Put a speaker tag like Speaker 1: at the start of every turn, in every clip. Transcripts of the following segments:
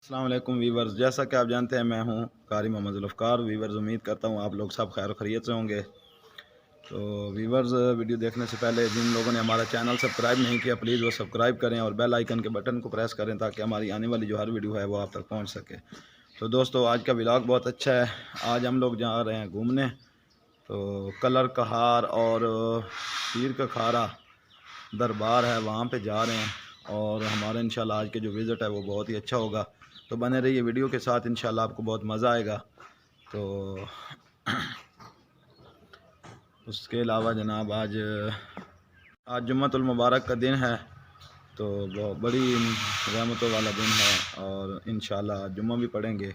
Speaker 1: अस्सलाम वालेकुम वीवर्स, जैसा कि आप जानते हैं मैं हूं कारी मोहम्मद जुल्फ़कार। वीवर्स, उम्मीद करता हूं आप लोग सब खैर खैरियत से होंगे। तो वीवर्स, वीडियो देखने से पहले जिन लोगों ने हमारा चैनल सब्सक्राइब नहीं किया प्लीज़ वो सब्सक्राइब करें और बेल आइकन के बटन को प्रेस करें ताकि हमारी आने वाली जो हर वीडियो है वो आप तक पहुँच सके। तो दोस्तों, आज का व्लॉग बहुत अच्छा है। आज हम लोग जा रहे हैं घूमने। तो कलर कहार और पीर का खारा दरबार है, वहाँ पे जा रहे हैं और हमारा इंशाल्लाह आज के जो विज़िट है वो बहुत ही अच्छा होगा। तो बने रहिए वीडियो के साथ, इंशाल्लाह आपको बहुत मज़ा आएगा। तो उसके अलावा जनाब आज जुम्मतुल मुबारक का दिन है, तो बहुत बड़ी रहमतों वाला दिन है और इंशाल्लाह जुम्मा भी पढ़ेंगे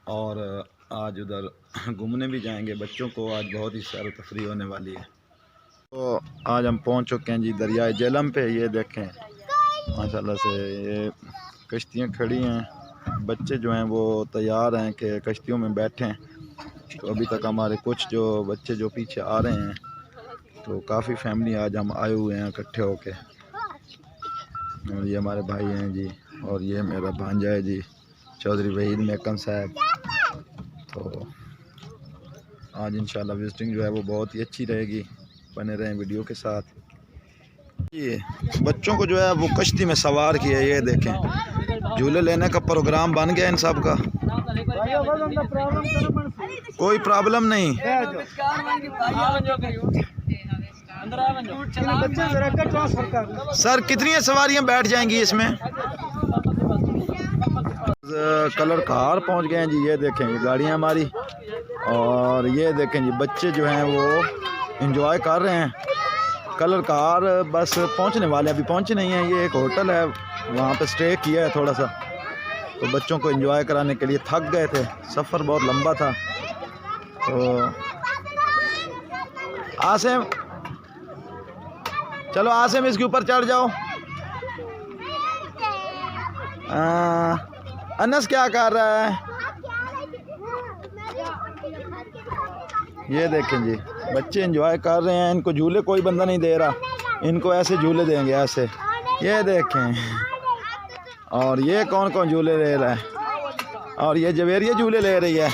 Speaker 1: और आज उधर घूमने भी जाएंगे। बच्चों को आज बहुत ही सैर तफरी होने वाली है। तो आज हम पहुंच चुके हैं जी दरियाए जेहलम पे। ये देखें माशाल्लाह से ये कश्तियाँ खड़ी हैं, बच्चे जो हैं वो तैयार हैं कि कश्तियों में बैठें। तो अभी तक हमारे कुछ जो बच्चे जो पीछे आ रहे हैं, तो काफ़ी फैमिली आज हम आए हुए हैं इकट्ठे होके। और ये हमारे भाई हैं जी, और ये मेरा भांजा है जी, चौधरी वहीद मेकन साहब। तो आज इंशाल्लाह विजिटिंग जो है वो बहुत ही अच्छी रहेगी, बने रहें वीडियो के साथ। ये बच्चों को जो है वो कश्ती में सवार किया, ये देखें झूले लेने का प्रोग्राम बन गया इन सब का। कोई प्रॉब्लम नहीं। सर कितनी सवारियां बैठ जाएंगी इसमें? कलर कार पहुंच गए हैं जी। ये देखें ये गाड़ियां हमारी, और ये देखें जी बच्चे जो हैं वो एंजॉय कर रहे हैं। कलर कार बस पहुंचने वाले, अभी पहुंचे नहीं हैं। ये एक होटल है, वहाँ पे स्टे किया है थोड़ा सा, तो बच्चों को एंजॉय कराने के लिए। थक गए थे, सफ़र बहुत लंबा था। तो आसिम, चलो आसिम इसके ऊपर चढ़ जाओ। अनस क्या कर रहा है? ये देखें जी बच्चे एंजॉय कर रहे हैं। इनको झूले कोई बंदा नहीं दे रहा, इनको ऐसे झूले देंगे ऐसे। ये देखें, और ये कौन कौन झूले ले रहा है, और ये जवेरिया झूले ले रही है।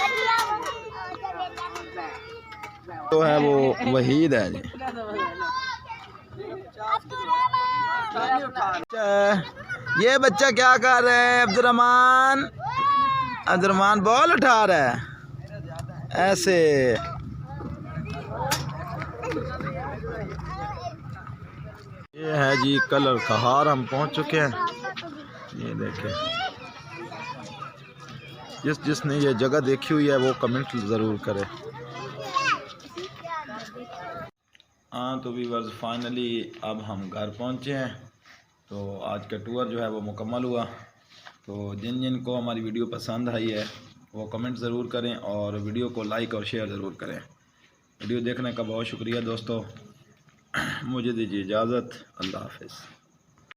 Speaker 1: तो है वो वहीद है जी। ये बच्चा क्या कर रहा है? अब्दुर्रहमान बॉल उठा रहा है ऐसे। ये है जी कलर कहार, हम पहुंच चुके हैं। ये देखें, जिसने ये जगह देखी हुई है वो कमेंट ज़रूर करे। हाँ तो व्यूअर्स, फाइनली अब हम घर पहुंचे हैं। तो आज का टूर जो है वो मुकम्मल हुआ। तो जिन जिन को हमारी वीडियो पसंद आई है वो कमेंट ज़रूर करें और वीडियो को लाइक और शेयर ज़रूर करें। वीडियो देखने का बहुत शुक्रिया दोस्तों। मुझे दीजिए इजाज़त। अल्लाह हाफ़िज़।